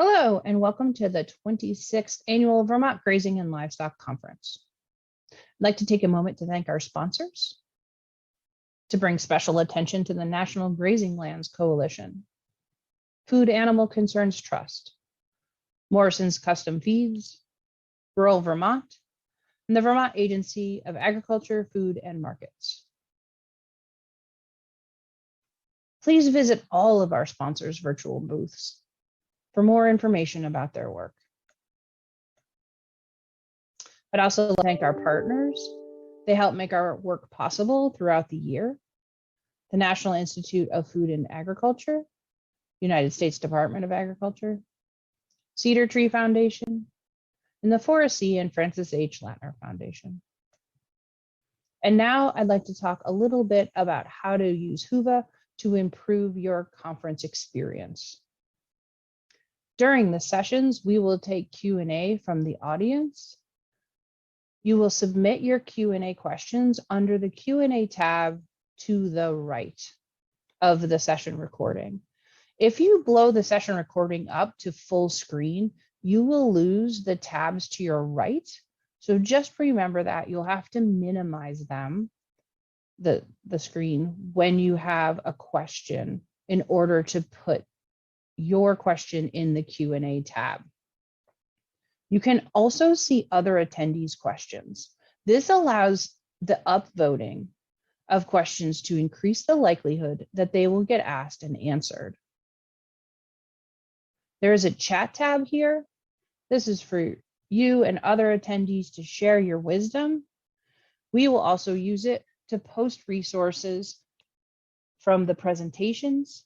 Hello, and welcome to the 26th Annual Vermont Grazing and Livestock Conference. I'd like to take a moment to thank our sponsors, to bring special attention to the National Grazing Lands Coalition, Food Animal Concerns Trust, Morrison's Custom Feeds, Rural Vermont, and the Vermont Agency of Agriculture, Food, and Markets. Please visit all of our sponsors' virtual booths for more information about their work. I'd also thank our partners. They help make our work possible throughout the year. The National Institute of Food and Agriculture, United States Department of Agriculture, Cedar Tree Foundation, and the Forest C and Francis H. Latner Foundation. And now I'd like to talk a little bit about how to use Whova to improve your conference experience. During the sessions, we will take Q&A from the audience. You will submit your Q&A questions under the Q&A tab to the right of the session recording. If you blow the session recording up to full screen, you will lose the tabs to your right. So just remember that you'll have to minimize them, the screen, when you have a question in order to put your question in the Q&A tab. You can also see other attendees' questions. This allows the upvoting of questions to increase the likelihood that they will get asked and answered. There is a chat tab here. This is for you and other attendees to share your wisdom. We will also use it to post resources from the presentations.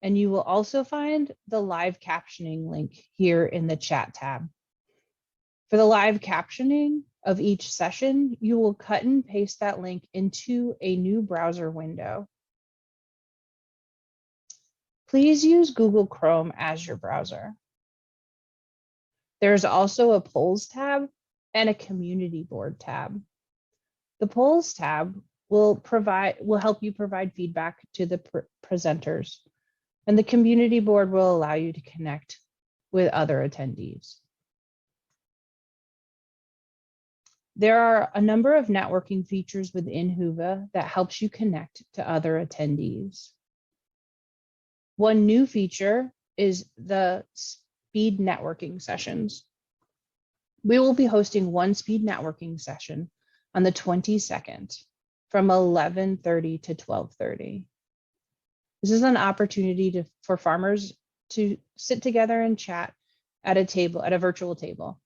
And you will also find the live captioning link here in the chat tab. For the live captioning of each session, you will cut and paste that link into a new browser window. Please use Google Chrome as your browser. There's also a polls tab and a community board tab. The polls tab will help you provide feedback to the presenters. And the community board will allow you to connect with other attendees. There are a number of networking features within Whova that helps you connect to other attendees. One new feature is the speed networking sessions. We will be hosting one speed networking session on the 22nd from 11:30 to 12:30. This is an opportunity for farmers to sit together and chat at a virtual table.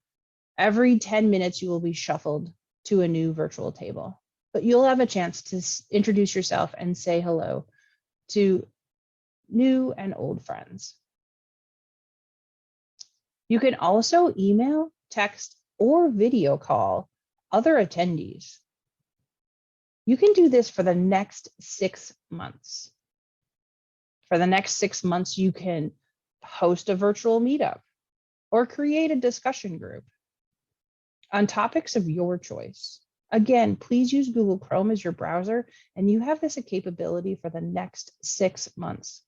Every 10 minutes, you will be shuffled to a new virtual table, but you'll have a chance to introduce yourself and say hello to new and old friends. You can also email, text, or video call other attendees. You can do this for the next 6 months. For the next 6 months, you can host a virtual meetup or create a discussion group on topics of your choice. Again, please use Google Chrome as your browser, and you have this capability for the next 6 months.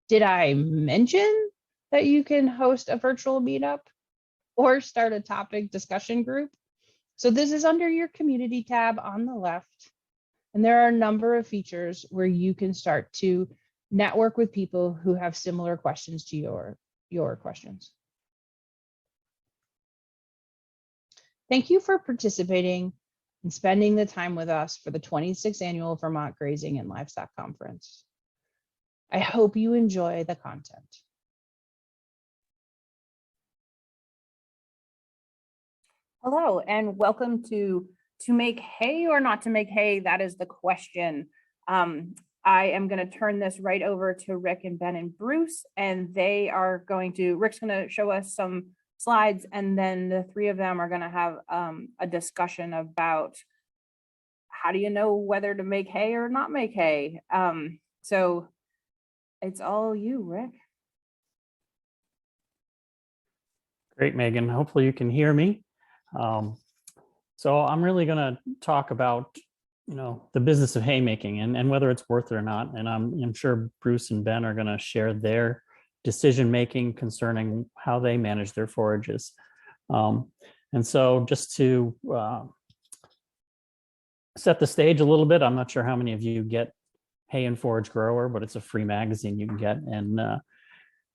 Did I mention that you can host a virtual meetup or start a topic discussion group? So this is under your community tab on the left. And there are a number of features where you can start to network with people who have similar questions to your questions. Thank you for participating and spending the time with us for the 26th Annual Vermont Grazing and Livestock Conference. I hope you enjoy the content. Hello, and welcome to make hay or not to make hay. That is the question. I am going to turn this right over to Rick and Ben and Bruce, and Rick's going to show us some slides, and then the three of them are going to have a discussion about how do you know whether to make hay or not make hay. So it's all you, Rick. Great, Megan. Hopefully you can hear me. So I'm really going to talk about, the business of haymaking and whether it's worth it or not. And I'm sure Bruce and Ben are going to share their decision making concerning how they manage their forages. And so just to set the stage a little bit, I'm not sure how many of you get Hay and Forage Grower, but it's a free magazine you can get. And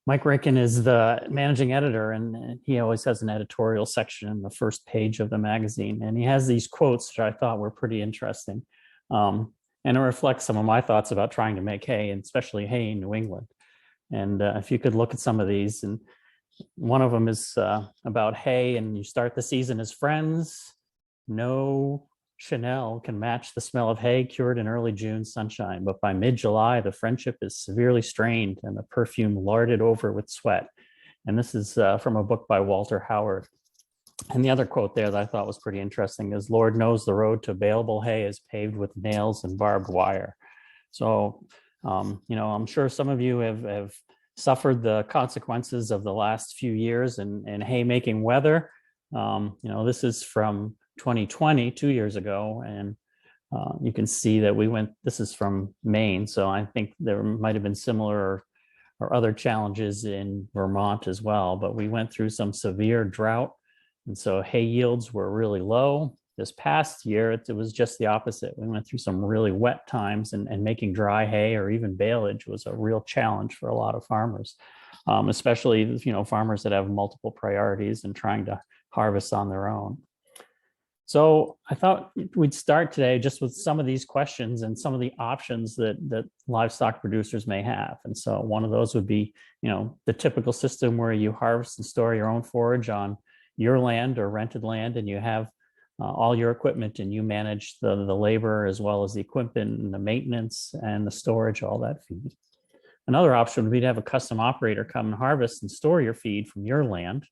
Mike Ricken is the managing editor, and he always has an editorial section in the first page of the magazine. And he has these quotes that I thought were pretty interesting. And it reflects some of my thoughts about trying to make hay, and especially hay in New England. And if you could look at some of these, and one of them is about hay, and you start the season as friends. No Chanel can match the smell of hay cured in early June sunshine, but by mid-July, the friendship is severely strained and the perfume larded over with sweat. And this is from a book by Walter Howard. And the other quote there that I thought was pretty interesting is, "Lord knows the road to baleable hay is paved with nails and barbed wire." So, I'm sure some of you have suffered the consequences of the last few years in hay making weather. This is from 2020, 2 years ago, and you can see that this is from Maine, so I think there might have been similar or other challenges in Vermont as well, but we went through some severe drought, and so hay yields were really low. This past year, it was just the opposite. We went through some really wet times, and making dry hay or even baleage was a real challenge for a lot of farmers, especially farmers that have multiple priorities and trying to harvest on their own. So I thought we'd start today just with some of these questions and some of the options that livestock producers may have. And so one of those would be, the typical system where you harvest and store your own forage on your land or rented land, and you have all your equipment, and you manage the labor as well as the equipment and the maintenance and the storage, all that feed. Another option would be to have a custom operator come and harvest and store your feed from your land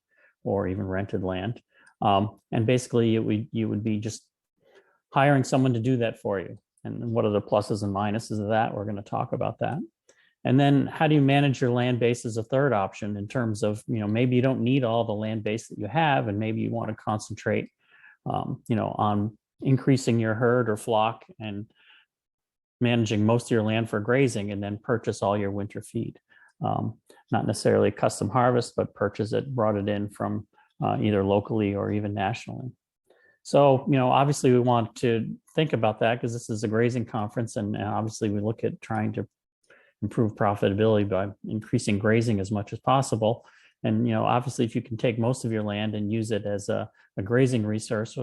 or even rented land. And basically you would be just hiring someone to do that for you. And what are the pluses and minuses of that? We're going to talk about that. And then how do you manage your land base as a third option, in terms of, maybe you don't need all the land base that you have, and maybe you want to concentrate, on increasing your herd or flock and managing most of your land for grazing, and then purchase all your winter feed. Not necessarily custom harvest, but purchase it, brought it in from either locally or even nationally. So, obviously we want to think about that, because this is a grazing conference, and obviously we look at trying to improve profitability by increasing grazing as much as possible. And, obviously if you can take most of your land and use it as a grazing resource for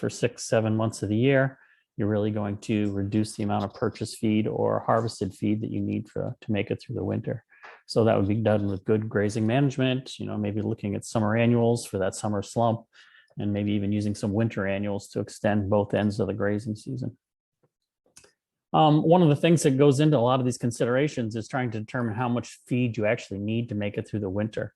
6-7 months of the year, you're really going to reduce the amount of purchased feed or harvested feed that you need to make it through the winter. So that would be done with good grazing management, maybe looking at summer annuals for that summer slump, and maybe even using some winter annuals to extend both ends of the grazing season. One of the things that goes into a lot of these considerations is trying to determine how much feed you actually need to make it through the winter.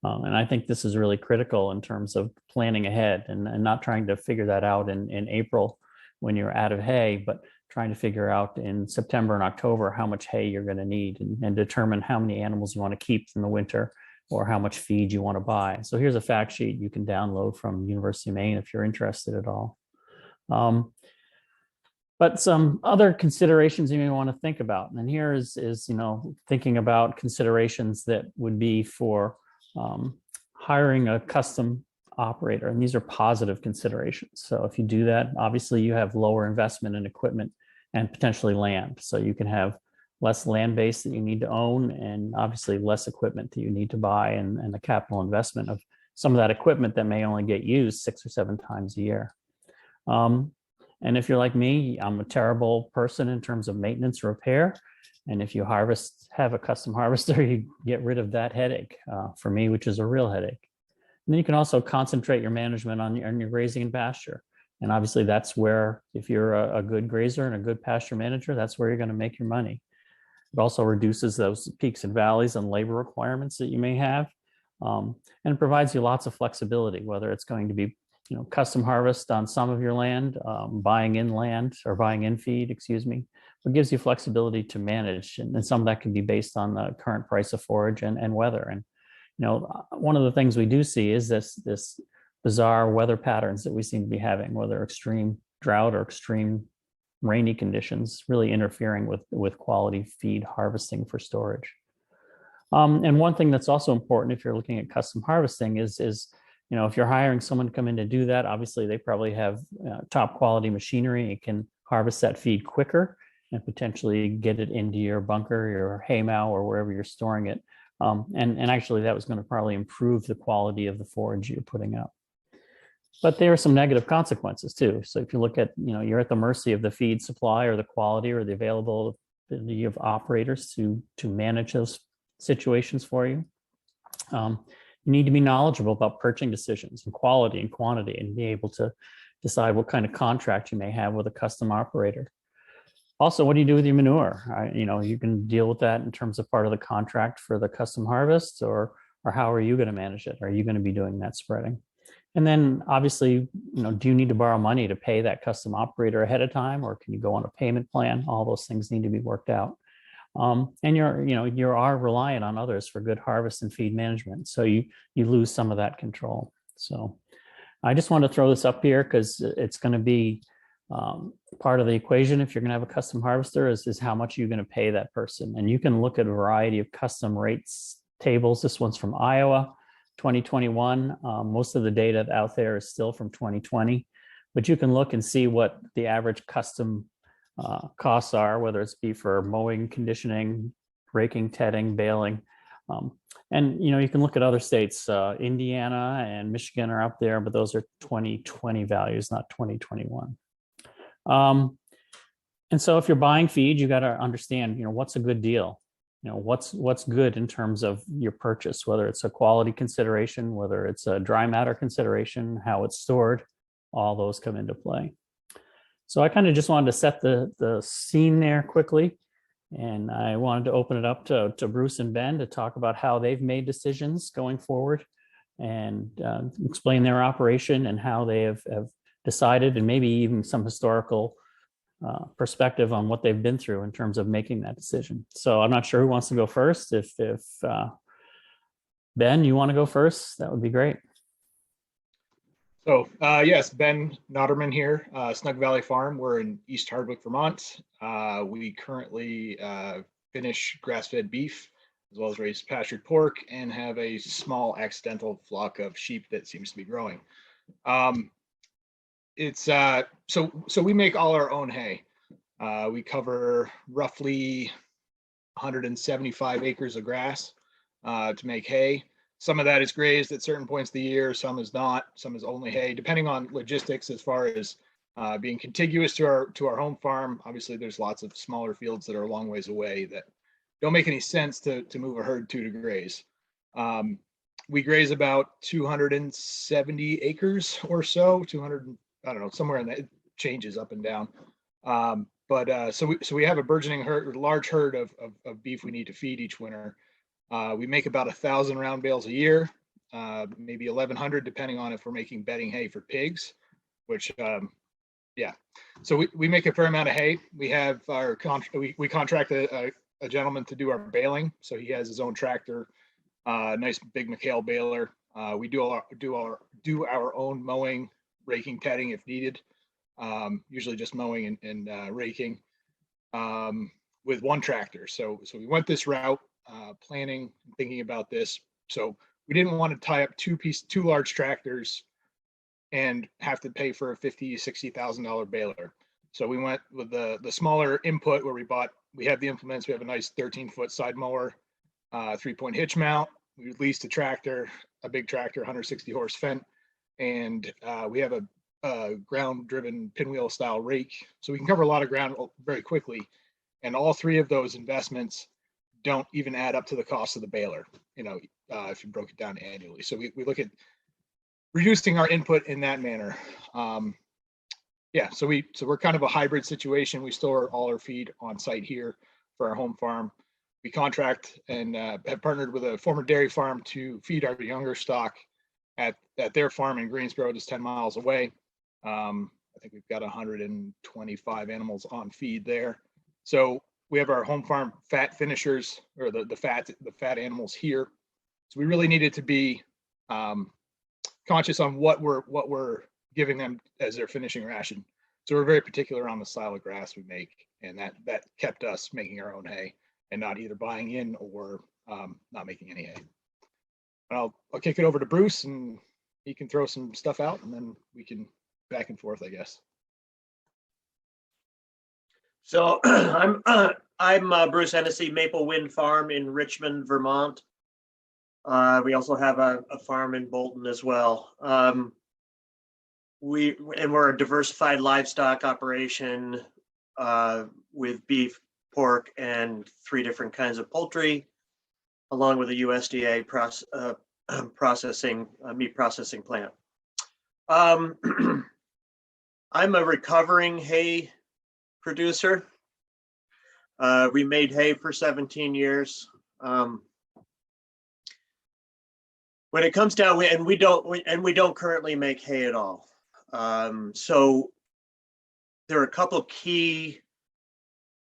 And I think this is really critical in terms of planning ahead, and not trying to figure that out in April when you're out of hay, but trying to figure out in September and October how much hay you're going to need, and determine how many animals you want to keep in the winter, or how much feed you want to buy. So here's a fact sheet you can download from University of Maine if you're interested at all. But some other considerations you may want to think about. And here is thinking about considerations that would be for hiring a custom operator. And these are positive considerations. So if you do that, obviously you have lower investment in equipment and potentially land. So you can have less land base that you need to own, and obviously less equipment that you need to buy, and the capital investment of some of that equipment that may only get used 6 or 7 times a year. And if you're like me, I'm a terrible person in terms of maintenance or repair. And if you have a custom harvester, you get rid of that headache for me, which is a real headache. And then you can also concentrate your management on your grazing and pasture. And obviously that's where, if you're a good grazer and a good pasture manager, that's where you're going to make your money. It also reduces those peaks and valleys and labor requirements that you may have. And provides you lots of flexibility, whether it's going to be custom harvest on some of your land, buying in feed, but gives you flexibility to manage. And some of that can be based on the current price of forage and weather. And, one of the things we do see is this bizarre weather patterns that we seem to be having, whether extreme drought or extreme rainy conditions, really interfering with quality feed harvesting for storage. And one thing that's also important if you're looking at custom harvesting is if you're hiring someone to come in to do that, obviously they probably have top quality machinery. It can harvest that feed quicker and potentially get it into your bunker, your hay mow, or wherever you're storing it. And actually that was going to probably improve the quality of the forage you're putting out. But there are some negative consequences too. So if you look at, you're at the mercy of the feed supply or the quality or the availability of operators to manage those situations for you. You need to be knowledgeable about purchasing decisions and quality and quantity and be able to decide what kind of contract you may have with a custom operator. Also, what do you do with your manure? You can deal with that in terms of part of the contract for the custom harvest, or how are you going to manage it? Are you going to be doing that spreading? And then obviously, do you need to borrow money to pay that custom operator ahead of time, or can you go on a payment plan? All those things need to be worked out. And you are reliant on others for good harvest and feed management. So you lose some of that control. So I just want to throw this up here because it's going to be part of the equation. If you're going to have a custom harvester is how much you're going to pay that person. And you can look at a variety of custom rates tables. This one's from Iowa, 2021. Most of the data out there is still from 2020, but you can look and see what the average custom costs are, whether it's be for mowing, conditioning, raking, tedding, baling. And you can look at other states. Indiana and Michigan are up there, but those are 2020 values, not 2021. And so if you're buying feed, you got to understand, what's a good deal? What's good in terms of your purchase, whether it's a quality consideration, whether it's a dry matter consideration, how it's stored, all those come into play. So I kind of just wanted to set the scene there quickly. And I wanted to open it up to Bruce and Ben to talk about how they've made decisions going forward and explain their operation and how they have decided, and maybe even some historical perspective on what they've been through in terms of making that decision. So I'm not sure who wants to go first. If Ben, you want to go first, that would be great. So yes, Ben Notterman here, Snug Valley Farm. We're in East Hardwick, Vermont. We currently finish grass-fed beef as well as raise pastured pork and have a small accidental flock of sheep that seems to be growing. So we make all our own hay. We cover roughly 175 acres of grass to make hay. Some of that is grazed at certain points of the year, some is not, some is only hay, depending on logistics as far as being contiguous to our home farm. Obviously, there's lots of smaller fields that are a long ways away that don't make any sense to move a herd to graze. We graze about 270 acres or so, 200, I don't know, somewhere in that. It changes up and down. So we have a burgeoning large herd of beef we need to feed each winter. We make about 1,000 round bales a year, maybe 1,100 depending on if we're making bedding hay for pigs, which yeah. So we make a fair amount of hay. We have our we contract a gentleman to do our baling, so he has his own tractor, nice big McHale baler. We do our own mowing, raking, tedding if needed. Usually just mowing and raking with one tractor. So we went this route. Planning, thinking about this. So we didn't want to tie up two large tractors and have to pay for a $50,000-$60,000 baler. So we went with the smaller input where we have the implements. We have a nice 13-foot side mower, 3-point hitch mount. We leased a tractor, a big tractor, 160 horse Fendt, and we have a ground-driven pinwheel style rake. So we can cover a lot of ground very quickly. And all three of those investments don't even add up to the cost of the baler, if you broke it down annually. So we look at reducing our input in that manner. So we're kind of a hybrid situation. We store all our feed on site here for our home farm. We contract and have partnered with a former dairy farm to feed our younger stock at their farm in Greensboro, just 10 miles away. I think we've got 125 animals on feed there. So we have our home farm fat finishers, or the fat animals here. So we really needed to be conscious on what we're giving them as their finishing ration. So we're very particular on the style of grass we make, and that kept us making our own hay. and not either buying in or not making any hay. I'll kick it over to Bruce and he can throw some stuff out and then we can back and forth, I guess. So I'm Bruce Hennessy, Maple Wind Farm in Richmond, Vermont. We also have a farm in Bolton as well. We're a diversified livestock operation with beef, pork, and 3 different kinds of poultry, along with a USDA meat processing plant. I'm a recovering hay producer. We made hay for 17 years. When it comes down, we don't currently make hay at all. So there are a couple of key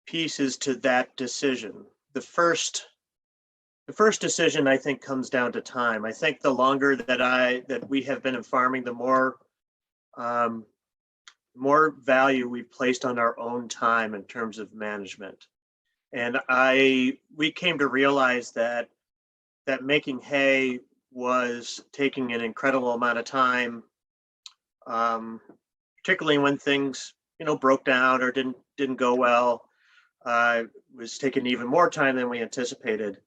pieces to that decision. The first decision, I think, comes down to time. I think the longer that we have been in farming, the more value we've placed on our own time in terms of management. And we came to realize that making hay was taking an incredible amount of time, particularly when things, broke down or didn't go well. Was taking even more time than we anticipated,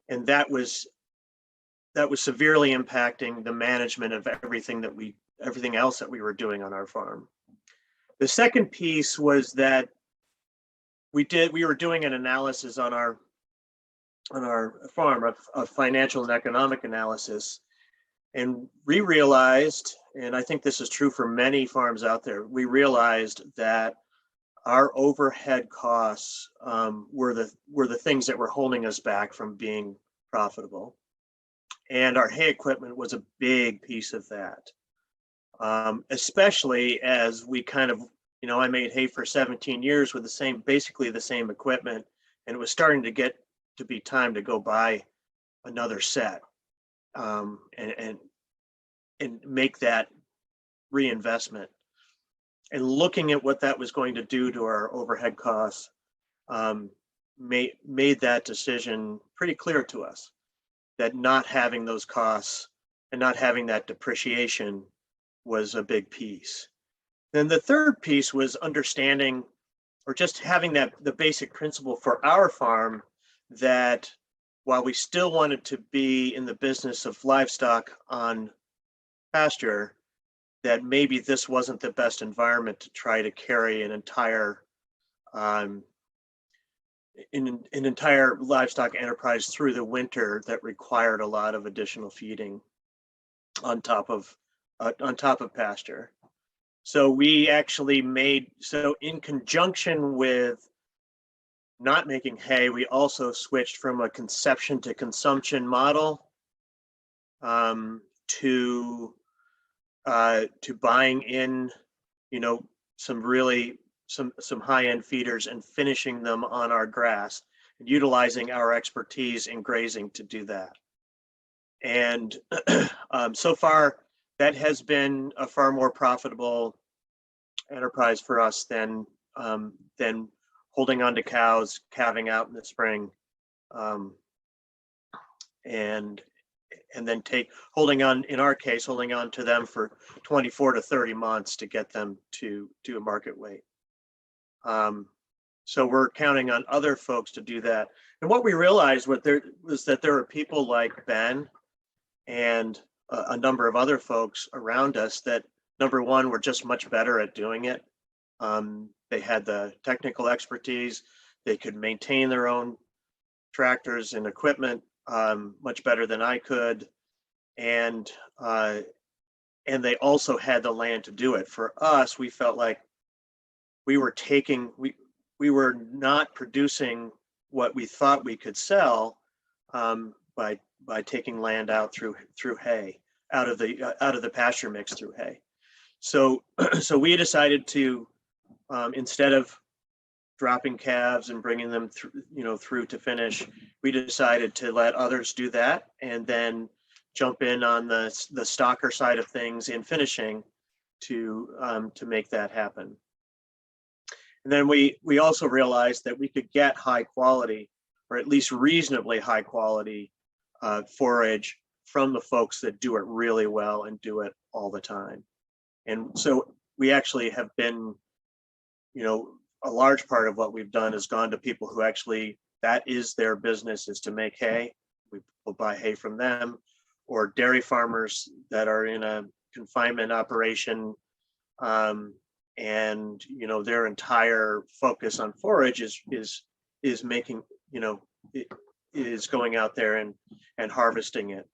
and that was severely impacting the management of everything else that we were doing on our farm. The second piece was that we were doing an analysis on our farm, a financial and economic analysis, and we realized, and I think this is true for many farms out there, we realized that our overhead costs were the things that were holding us back from being profitable, and our hay equipment was a big piece of that. Especially as we kind of, I made hay for 17 years with basically the same equipment, and it was starting to get to be time to go buy another set and make that reinvestment. And looking at what that was going to do to our overhead costs made that decision pretty clear to us, that not having those costs and not having that depreciation was a big piece. Then the third piece was understanding, or just having the basic principle for our farm, that while we still wanted to be in the business of livestock on pasture, that maybe this wasn't the best environment to try to carry an entire livestock enterprise through the winter that required a lot of additional feeding on top of pasture. So we actually in conjunction with not making hay, we also switched from a conception to consumption model to buying in, some high-end feeders and finishing them on our grass, and utilizing our expertise in grazing to do that. And so far, that has been a far more profitable enterprise for us than holding on to cows, calving out in the spring, and then holding on to them for 24 to 30 months to get them to a market weight. So we're counting on other folks to do that. And what we realized was that there are people like Ben and a number of other folks around us that, number one, were just much better at doing it. They had the technical expertise. They could maintain their own tractors and equipment much better than I could, and they also had the land to do it. For us, we felt like we were not producing what we thought we could sell by taking land out through hay, out of the pasture mix through hay. So we decided to, instead of dropping calves and bringing them through to finish, we decided to let others do that, and then jump in on the stocker side of things in finishing to make that happen. And then we also realized that we could get high quality or at least reasonably high quality forage from the folks that do it really well and do it all the time. And so we actually have been, a large part of what we've done has gone to people who actually, that is their business, is to make hay. We will buy hay from them, or dairy farmers that are in a confinement operation. And their entire focus on forage is making, is going out there and harvesting it.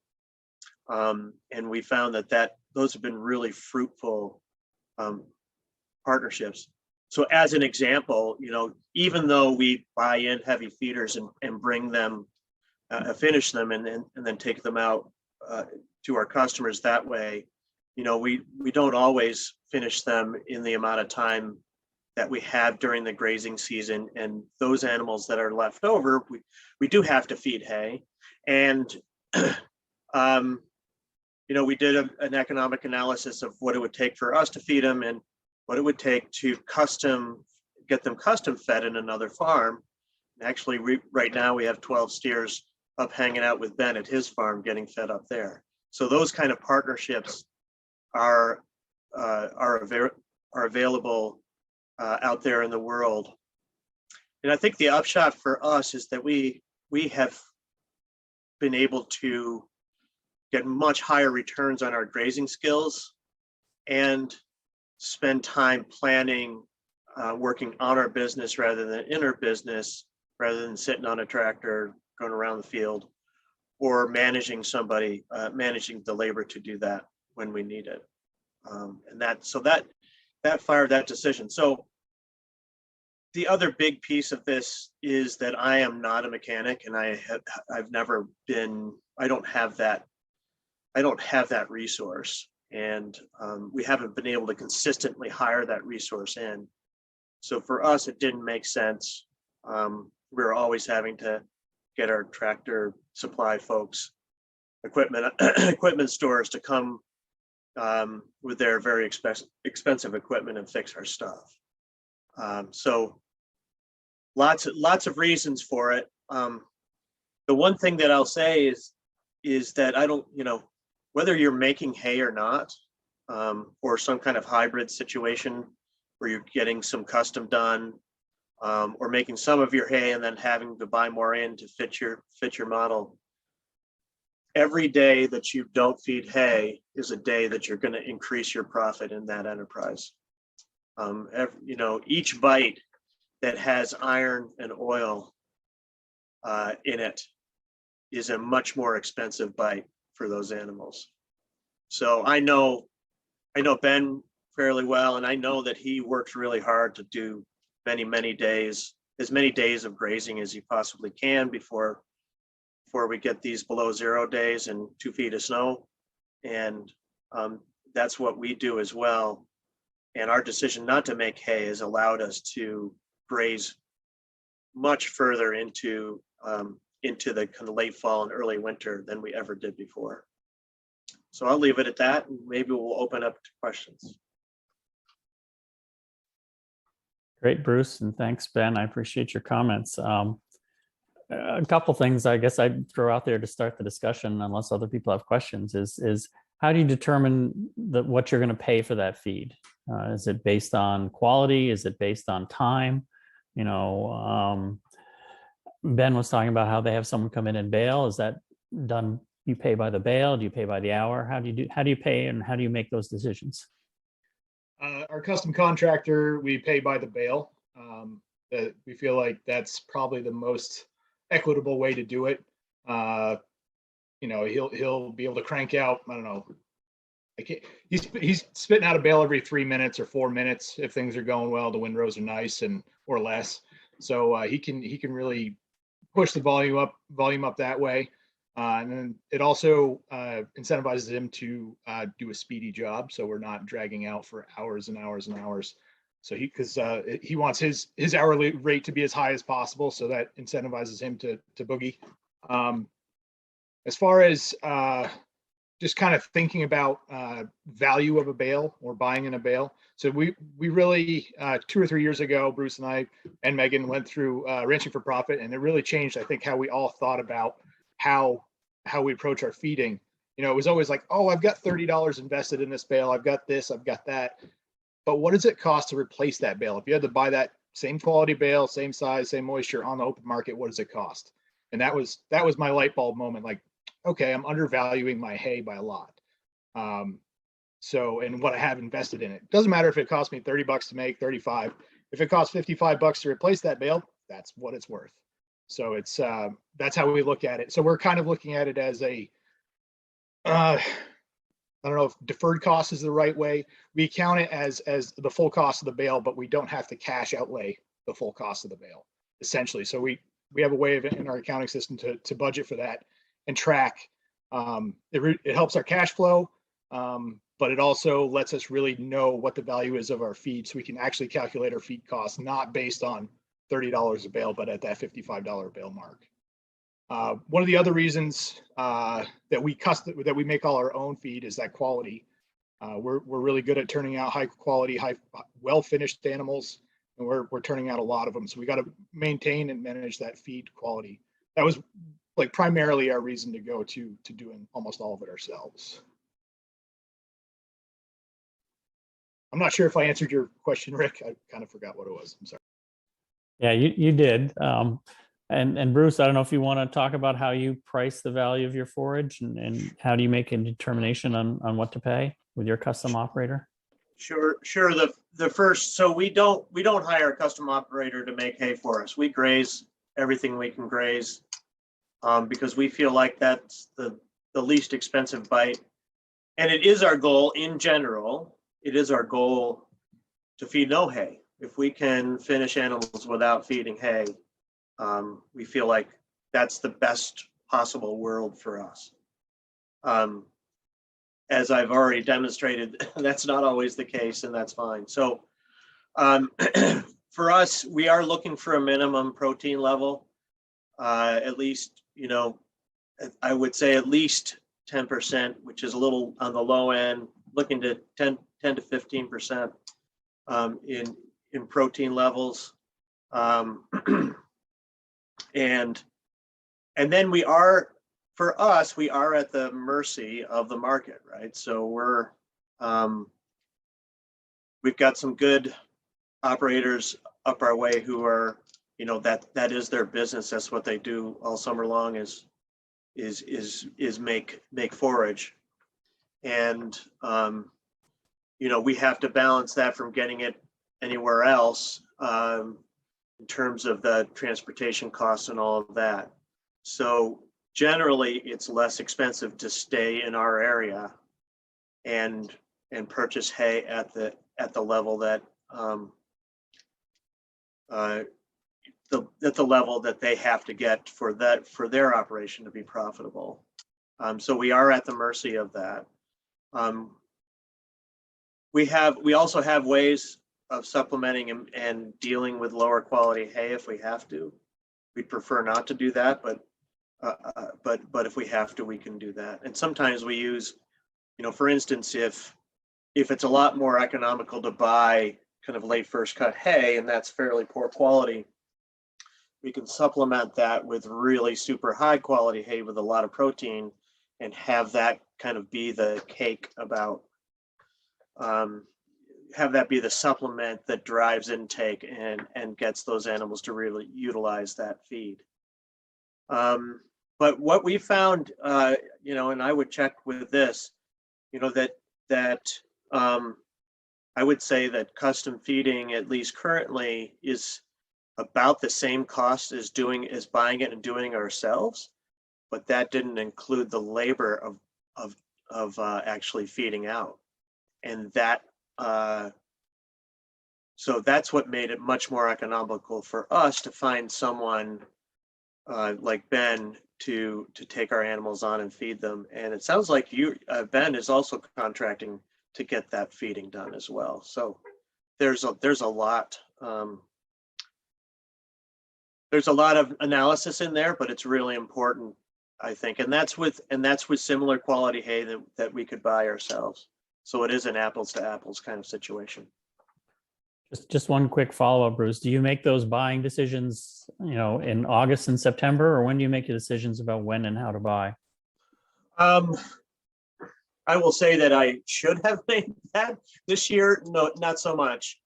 And we found that those have been really fruitful partnerships. So as an example, even though we buy in heavy feeders and bring them, finish them and then take them out to our customers that way, we don't always finish them in the amount of time that we have during the grazing season. And those animals that are left over, we do have to feed hay. And we did an economic analysis of what it would take for us to feed them and what it would take to get them custom fed in another farm. And actually, right now we have 12 steers up hanging out with Ben at his farm getting fed up there. So those kind of partnerships are available out there in the world. And I think the upshot for us is that we have been able to get much higher returns on our grazing skills and spend time planning, working on our business rather than in our business, rather than sitting on a tractor going around the field or managing managing the labor to do that when we need it. And that fired that decision. So the other big piece of this is that I am not a mechanic, and I've never been. I don't have that resource, and we haven't been able to consistently hire that resource in. So for us, it didn't make sense. We were always having to get our tractor supply folks, equipment stores to come with their very expensive equipment and fix our stuff. So lots of reasons for it. The one thing that I'll say is that I don't, whether you're making hay or not, or some kind of hybrid situation where you're getting some custom done, or making some of your hay and then having to buy more in to fit your model. Every day that you don't feed hay is a day that you're going to increase your profit in that enterprise. Each bite that has iron and oil in it is a much more expensive bite for those animals. So I know Ben fairly well, and I know that he works really hard to do many days, as many days of grazing as he possibly can before we get these below 0 days and 2 feet of snow. And that's what we do as well. And our decision not to make hay has allowed us to graze much further into the kind of late fall and early winter than we ever did before. So I'll leave it at that, and maybe we'll open up to questions. Great, Bruce, and thanks, Ben. I appreciate your comments. A couple things I guess I'd throw out there to start the discussion, unless other people have questions, is how do you determine what you're going to pay for that feed? Is it based on quality? Is it based on time? Ben was talking about how they have someone come in and bale. Is that done? You pay by the bale? Do you pay by the hour? How do you pay, and how do you make those decisions? Our custom contractor, we pay by the bale. We feel like that's probably the most equitable way to do it. He'll be able to crank out, I don't know, he's spitting out a bale every 3 minutes or 4 minutes if things are going well, the windrows are nice or less. So he can really push the volume up that way. And then it also incentivizes him to do a speedy job, so we're not dragging out for hours and hours and hours. So he wants his hourly rate to be as high as possible, so that incentivizes him to boogie. As far as just kind of thinking about value of a bale or buying in a bale. So we really 2 or 3 years ago, Bruce and I and Megan went through Ranching for Profit, and it really changed, I think, how we all thought about how we approach our feeding. You know, it was always like, oh, I've got $30 invested in this bale. I've got this, I've got that. But what does it cost to replace that bale? If you had to buy that same quality bale, same size, same moisture on the open market, what does it cost? And that was my light bulb moment. Like, okay, I'm undervaluing my hay by a lot. So, and what I have invested in it. Doesn't matter if it costs me $30 to make, 35. If it costs $55 to replace that bale, that's what it's worth. So it's that's how we look at it. So we're kind of looking at it as a I don't know if deferred cost is the right way. We count it as the full cost of the bale, but we don't have to cash outlay the full cost of the bale, essentially. So we have a way of in our accounting system to budget for that and track. It helps our cash flow, but it also lets us really know what the value is of our feed, so we can actually calculate our feed costs, not based on $30 a bale, but at that $55 bale mark. One of the other reasons that we make all our own feed is that quality. We're really good at turning out high quality, well finished animals, and we're turning out a lot of them. So we got to maintain and manage that feed quality. That was like primarily our reason to go to doing almost all of it ourselves. I'm not sure if I answered your question, Rick. I kind of forgot what it was. I'm sorry. Yeah, you did. And Bruce, I don't know if you want to talk about how you price the value of your forage and how do you make a determination on what to pay with your custom operator? Sure. The first, so we don't hire a custom operator to make hay for us. We graze everything we can graze because we feel like that's the least expensive bite. And it is our goal in general. It is our goal to feed no hay. If we can finish animals without feeding hay, we feel like that's the best possible world for us. As I've already demonstrated, that's not always the case, and that's fine. So for us, we are looking for a minimum protein level, at least, you know, I would say at least 10%, which is a little on the low end, looking to 10 to 15% in protein levels. And then we are at the mercy of the market, right? So we've got some good operators up our way who are, you know, that is their business. That's what they do all summer long is make forage. And, you know, we have to balance that from getting it anywhere else in terms of the transportation costs and all of that. So generally, it's less expensive to stay in our area and purchase hay at the level that at the level that they have to get for their operation to be profitable. So we are at the mercy of that. We also have ways of supplementing and dealing with lower quality hay if we have to. We'd prefer not to do that, but if we have to, we can do that. And sometimes we use, you know, for instance, if it's a lot more economical to buy kind of late first cut hay and that's fairly poor quality, we can supplement that with really super high quality hay with a lot of protein and have that kind of be the cake about have that be the supplement that drives intake and gets those animals to really utilize that feed. But what we found, you know, and I would check with this, you know, that I would say that custom feeding, at least currently, is about the same cost as buying it and doing it ourselves, but that didn't include the labor of actually feeding out, and that. So that's what made it much more economical for us to find someone like Ben to take our animals on and feed them. And it sounds like Ben is also contracting to get that feeding done as well. So there's a lot. There's a lot of analysis in there, but it's really important I think, and that's with similar quality hay that we could buy ourselves. So it is an apples to apples kind of situation. Just one quick follow-up, Bruce. Do you make those buying decisions, in August and September, or when do you make the decisions about when and how to buy? I will say that I should have made that this year. No, not so much.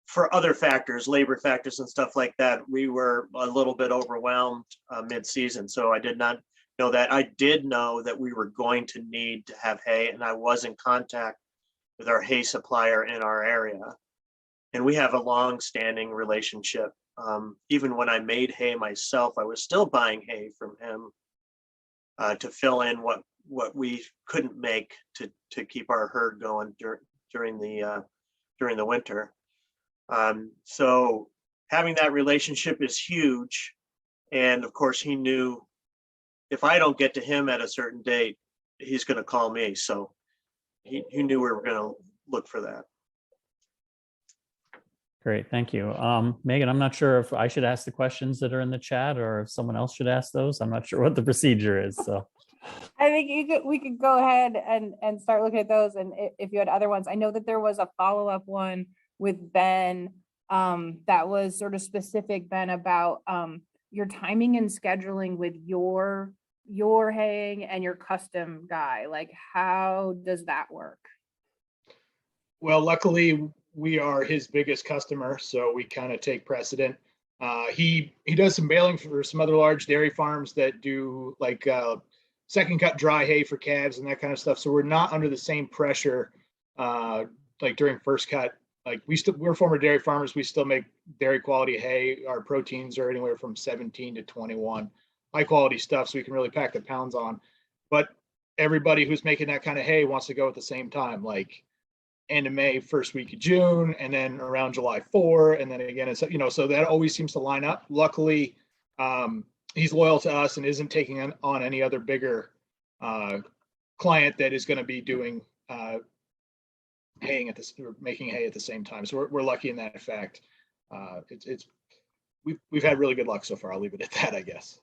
For other factors, labor factors and stuff like that, we were a little bit overwhelmed mid-season. So I did not know that. I did know that we were going to need to have hay, and I was in contact with our hay supplier in our area. And we have a long-standing relationship. Even when I made hay myself, I was still buying hay from him to fill in what we couldn't make to keep our herd going during the winter. So having that relationship is huge. And of course, he knew if I don't get to him at a certain date, he's going to call me. So he knew we were going to look for that. Great, thank you. Megan, I'm not sure if I should ask the questions that are in the chat or if someone else should ask those. I'm not sure what the procedure is, so. I think we could go ahead and start looking at those. And if you had other ones, I know that there was a follow-up one with Ben that was sort of specific, Ben, about your timing and scheduling with your haying and your custom guy. Like, how does that work? Well, luckily we are his biggest customer, so we kind of take precedent. He does some baling for some other large dairy farms that do like second cut dry hay for calves and that kind of stuff. So we're not under the same pressure like during first cut. Like we're former dairy farmers. We still make dairy quality hay. Our proteins are anywhere from 17 to 21, high quality stuff. So we can really pack the pounds on. But everybody who's making that kind of hay wants to go at the same time, like end of May, first week of June, and then around July 4. And then again, it's, so that always seems to line up. Luckily, he's loyal to us and isn't taking on any other bigger client that is going to be doing haying making hay at the same time. So we're lucky in that effect. We've had really good luck so far. I'll leave it at that, I guess.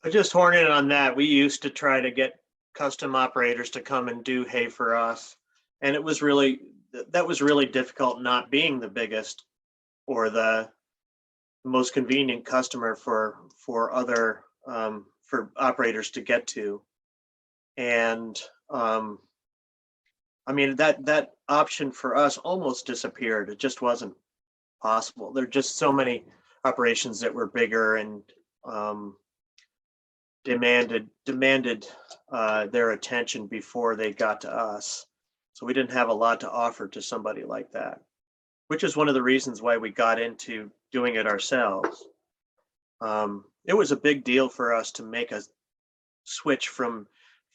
I just horn in on that. We used to try to get custom operators to come and do hay for us, and that was really difficult, not being the biggest or the most convenient customer for other for operators to get to. And I mean, that option for us almost disappeared. It just wasn't possible. There are just so many operations that were bigger and demanded their attention before they got to us. So we didn't have a lot to offer to somebody like that, which is one of the reasons why we got into doing it ourselves. It was a big deal for us to make a switch from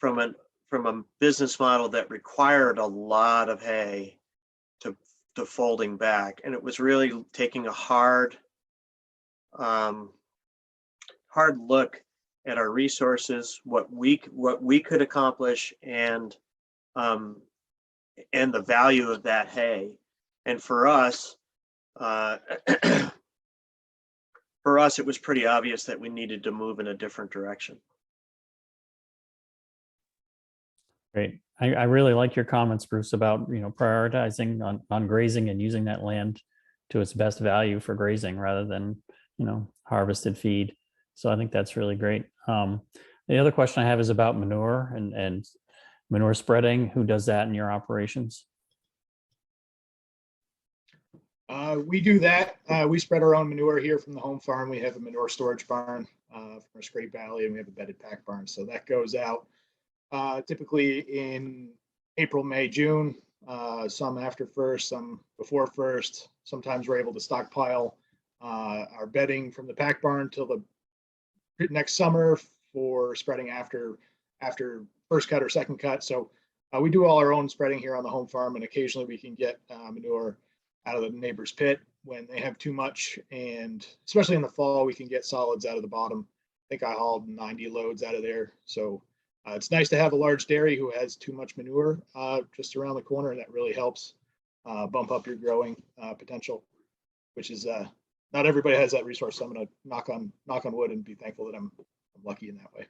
a business model that required a lot of hay to folding back, and it was really taking a hard look at our resources, what we could accomplish, and the value of that hay. And for us, it was pretty obvious that we needed to move in a different direction. Great. I really like your comments, Bruce, about prioritizing on grazing and using that land to its best value for grazing rather than harvested feed. So I think that's really great. The other question I have is about manure and manure spreading. Who does that in your operations? We do that. We spread our own manure here from the home farm. We have a manure storage barn from our Scrape Valley, and we have a bedded pack barn. So that goes out typically in April, May, June, some after first, some before first. Sometimes we're able to stockpile our bedding from the pack barn till the next summer for spreading after first cut or second cut. So we do all our own spreading here on the home farm, and occasionally we can get manure out of the neighbor's pit when they have too much, and especially in the fall we can get solids out of the bottom. I think I hauled 90 loads out of there. So it's nice to have a large dairy who has too much manure just around the corner, and that really helps bump up your growing potential, which is not everybody has that resource. So I'm going to knock on wood and be thankful that I'm lucky in that way.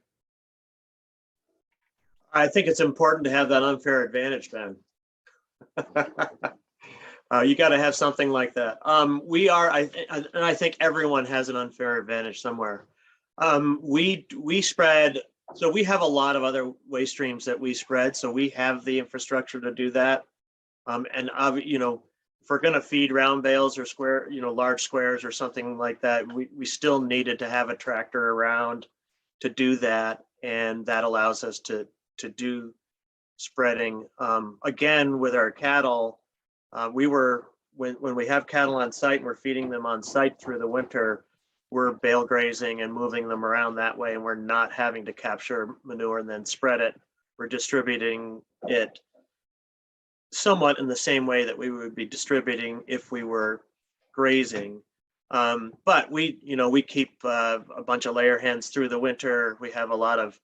I think it's important to have that unfair advantage, Ben. You got to have something like that. I think everyone has an unfair advantage somewhere. We spread, so we have a lot of other waste streams that we spread. So we have the infrastructure to do that. If we're going to feed round bales or large squares or something like that, we still needed to have a tractor around to do that. And that allows us to do spreading. Again, with our cattle, when we have cattle on site and we're feeding them on site through the winter, we're bale grazing and moving them around that way, and we're not having to capture manure and then spread it. We're distributing it somewhat in the same way that we would be distributing if we were grazing. But we keep a bunch of layer hens through the winter. We have a lot of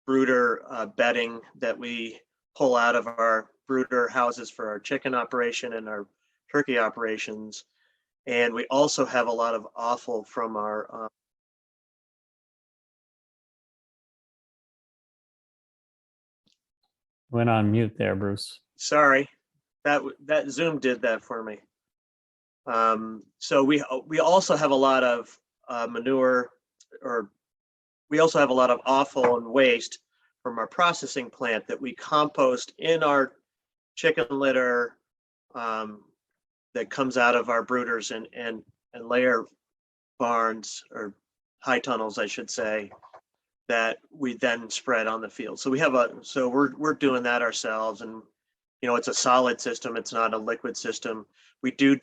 brooder bedding that we pull out of our brooder houses for our chicken operation and our turkey operations. And we also have a lot of offal from our Went on mute there, Bruce. sorry, that Zoom did that for me. So we also have a lot of manure, or we also have a lot of offal and waste from our processing plant that we compost in our chicken litter that comes out of our brooders and layer barns, or high tunnels, I should say, that we then spread on the field. So we're doing that ourselves, and it's a solid system. It's not a liquid system. We do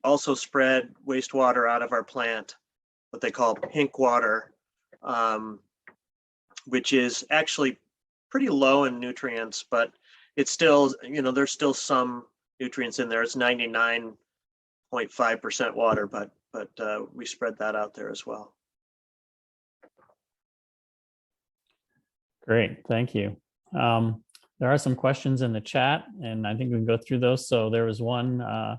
also spread wastewater out of our plant, what they call pink water, which is actually pretty low in nutrients, but it's still, there's still some nutrients in there. It's 99.5% water, but we spread that out there as well. Great, thank you. There are some questions in the chat, and I think we can go through those. So there was one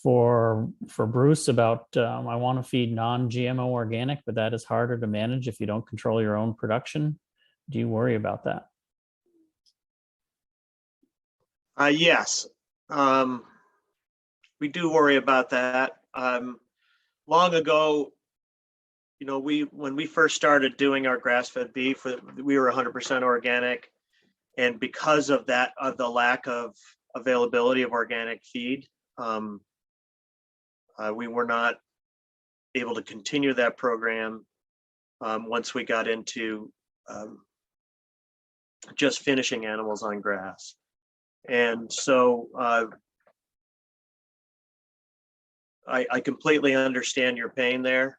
for Bruce about I want to feed non-GMO organic, but that is harder to manage if you don't control your own production. Do you worry about that? Yes, we do worry about that. Long ago, when we first started doing our grass-fed beef, we were 100% organic, and because of that, of the lack of availability of organic feed, we were not able to continue that program once we got into just finishing animals on grass. And so I completely understand your pain there.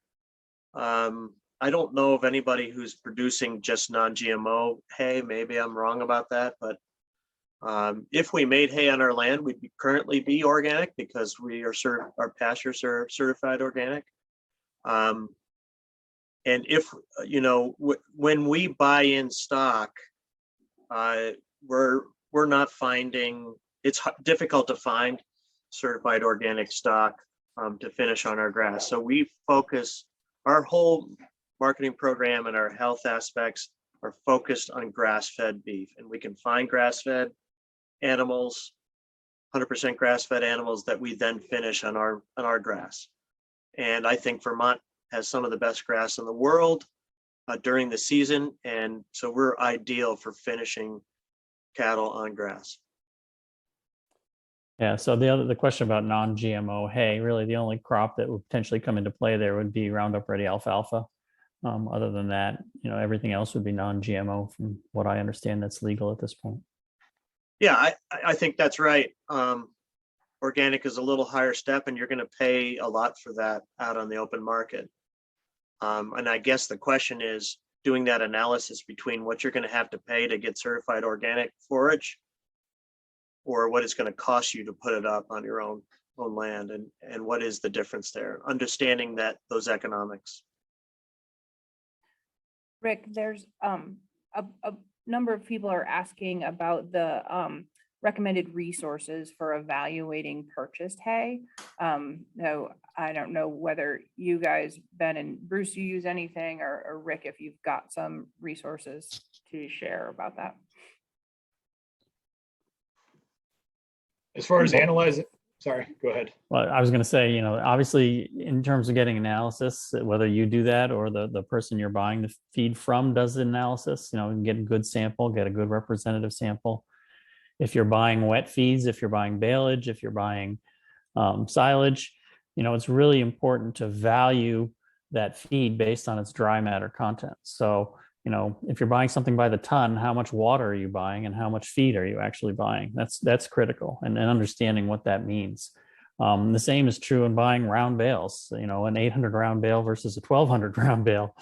I don't know of anybody who's producing just non-GMO hay. Maybe I'm wrong about that, but if we made hay on our land, we'd currently be organic because our pastures are certified organic. And if, when we buy in stock, we're not finding, it's difficult to find certified organic stock to finish on our grass. So we focus, our whole marketing program and our health aspects are focused on grass-fed beef, and we can find grass-fed animals, 100% grass-fed animals that we then finish on our grass. And I think Vermont has some of the best grass in the world during the season, and so we're ideal for finishing cattle on grass. Yeah, so the question about non-GMO hay, really the only crop that would potentially come into play there would be Roundup Ready alfalfa. Other than that, everything else would be non-GMO from what I understand that's legal at this point. Yeah, I think that's right. Organic is a little higher step, and you're going to pay a lot for that out on the open market. And I guess the question is doing that analysis between what you're going to have to pay to get certified organic forage, or what it's going to cost you to put it up on your own land, and what is the difference there? Understanding those economics. Rick, there's a number of people are asking about the recommended resources for evaluating purchased hay. No, I don't know whether you guys, Ben and Bruce, you use anything, or Rick, if you've got some resources to share about that. As far as analyzing, sorry, go ahead. Well, I was going to say, obviously, in terms of getting analysis, whether you do that or the person you're buying the feed from does the analysis, get a good sample, get a good representative sample. If you're buying wet feeds, if you're buying baleage, if you're buying silage, it's really important to value that feed based on its dry matter content. So, if you're buying something by the ton, how much water are you buying and how much feed are you actually buying? That's critical, and understanding what that means. The same is true in buying round bales. An 800 round bale versus a 1200 round bale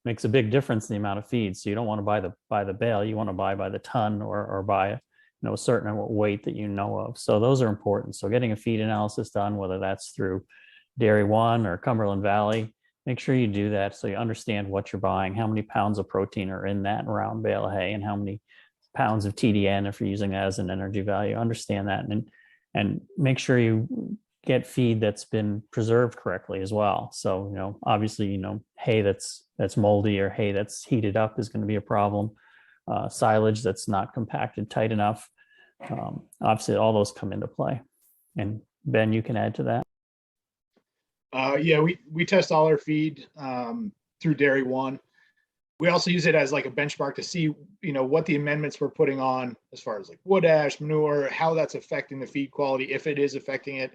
makes a big difference in the amount of feed. So you don't want to buy the bale. You want to buy by the ton or by a certain weight that you know of. So those are important. So getting a feed analysis done, whether that's through Dairy One or Cumberland Valley, make sure you do that so you understand what you're buying, how many pounds of protein are in that round bale of hay, and how many pounds of TDN if you're using that as an energy value. Understand that, and make sure you get feed that's been preserved correctly as well. So, obviously, hay that's moldy or hay that's heated up is going to be a problem. Silage that's not compacted tight enough. Obviously, all those come into play. And Ben, you can add to that. Yeah, we test all our feed through Dairy One. We also use it as like a benchmark to see, what the amendments we're putting on as far as like wood ash, manure, how that's affecting the feed quality, if it is affecting it.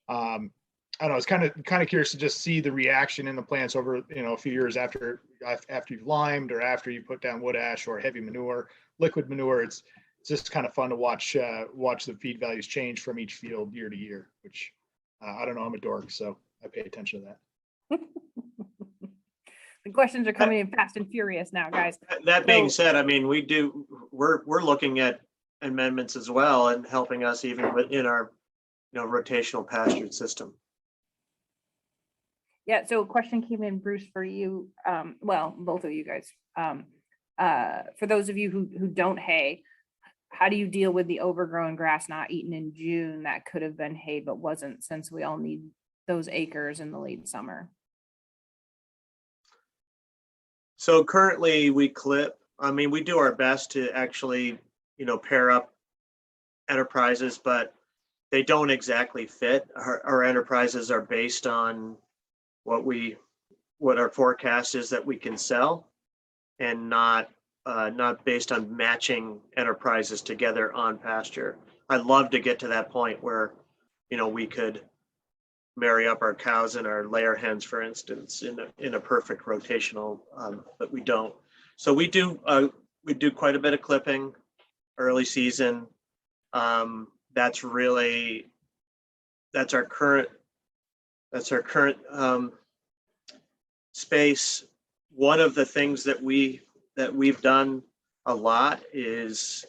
I don't know. It's kind of curious to just see the reaction in the plants over, a few years after you've limed or after you put down wood ash or heavy manure, liquid manure. It's just kind of fun to watch the feed values change from each field year to year, which I don't know. I'm a dork, so I pay attention to that. The questions are coming in fast and furious now, guys. That being said, I mean, we're looking at amendments as well and helping us even within our, rotational pastured system. Yeah, so a question came in, Bruce, for you. Well, both of you guys. For those of you who don't hay, how do you deal with the overgrown grass not eaten in June that could have been hay but wasn't, since we all need those acres in the late summer? So currently we clip. I mean, we do our best to actually, pair up enterprises, but they don't exactly fit. Our enterprises are based on what our forecast is that we can sell, and not based on matching enterprises together on pasture. I'd love to get to that point where, we could marry up our cows and our layer hens, for instance, in a perfect rotational, but we don't. So we do quite a bit of clipping early season. That's our current space. One of the things that we've done a lot is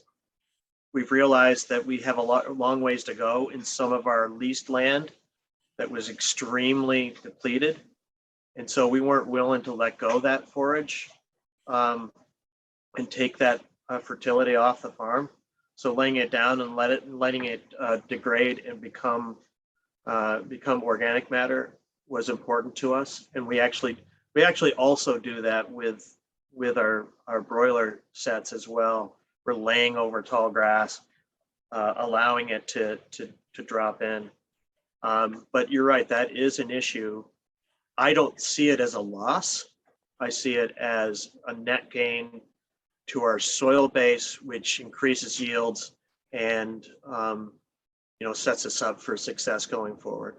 we've realized that we have a long ways to go in some of our leased land that was extremely depleted. And so we weren't willing to let go of that forage and take that fertility off the farm. So laying it down and letting it degrade and become organic matter was important to us. And we actually also do that with our broiler sets as well. We're laying over tall grass, allowing it to drop in. But you're right, that is an issue. I don't see it as a loss. I see it as a net gain to our soil base, which increases yields and sets us up for success going forward.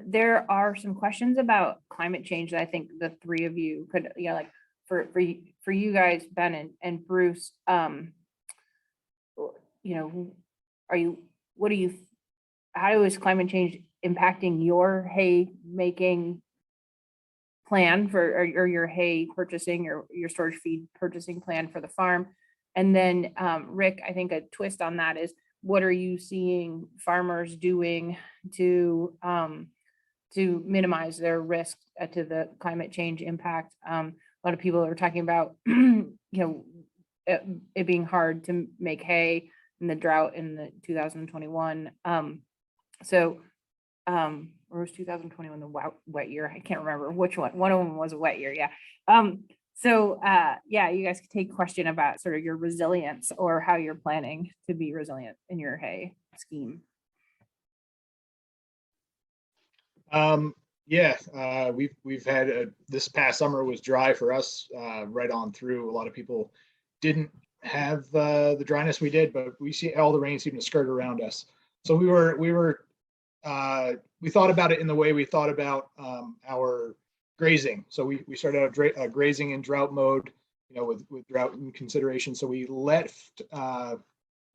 There are some questions about climate change that I think the three of you could, like for you guys, Ben and Bruce, how is climate change impacting your hay making plan or your hay purchasing or your storage feed purchasing plan for the farm? And then Rick, I think a twist on that is, what are you seeing farmers doing to minimize their risk to the climate change impact? A lot of people are talking about, it being hard to make hay in the drought in the 2021. Or was 2021 the wet year? I can't remember which one. One of them was a wet year. Yeah. Yeah, you guys could take question about sort of your resilience or how you're planning to be resilient in your hay scheme. Yeah, we've had this past summer was dry for us, right on through. A lot of people didn't have the dryness we did, but we see all the rain seemed to skirt around us. So we thought about it in the way we thought about our grazing. So we started out grazing in drought mode, with drought in consideration. So we left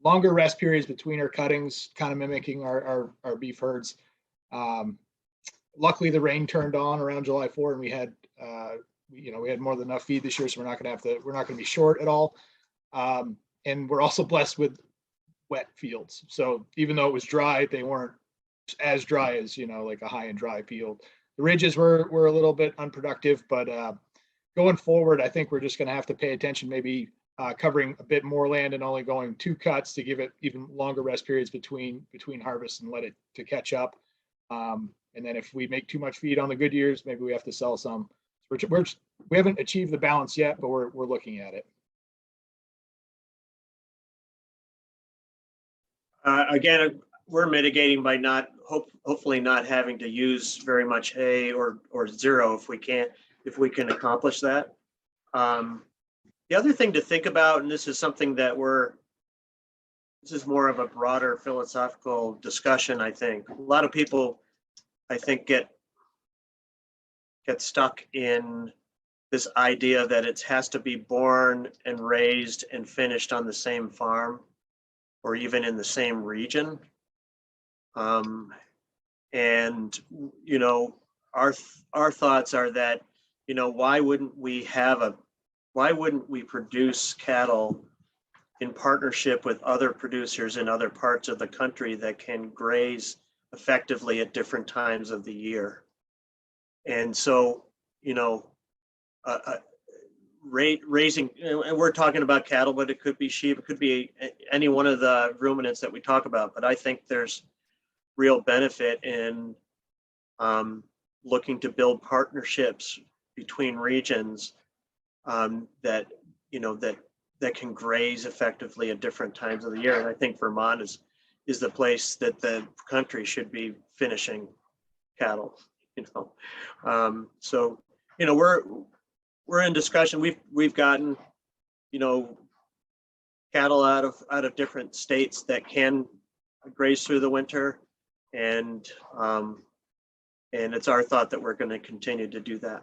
longer rest periods between our cuttings, kind of mimicking our beef herds. Luckily, the rain turned on around July 4, and we had more than enough feed this year, so we're not going to be short at all. And we're also blessed with wet fields. So even though it was dry, they weren't as dry as, like a high and dry field. The ridges were a little bit unproductive, but going forward, I think we're just going to have to pay attention, maybe covering a bit more land and only going 2 cuts to give it even longer rest periods between harvests and let it to catch up. And then if we make too much feed on the good years, maybe we have to sell some. We haven't achieved the balance yet, but we're looking at it. Again, we're mitigating by hopefully not having to use very much hay or zero if we can accomplish that. The other thing to think about, and this is something that this is more of a broader philosophical discussion, I think. A lot of people, I think, get stuck in this idea that it has to be born and raised and finished on the same farm or even in the same region. And our thoughts are that, why wouldn't we produce cattle in partnership with other producers in other parts of the country that can graze effectively at different times of the year? And so, raising, and we're talking about cattle, but it could be sheep, it could be any one of the ruminants that we talk about. But I think there's real benefit in looking to build partnerships between regions that can graze effectively at different times of the year. And I think Vermont is the place that the country should be finishing cattle. So we're in discussion. We've gotten cattle out of different states that can graze through the winter, and it's our thought that we're going to continue to do that.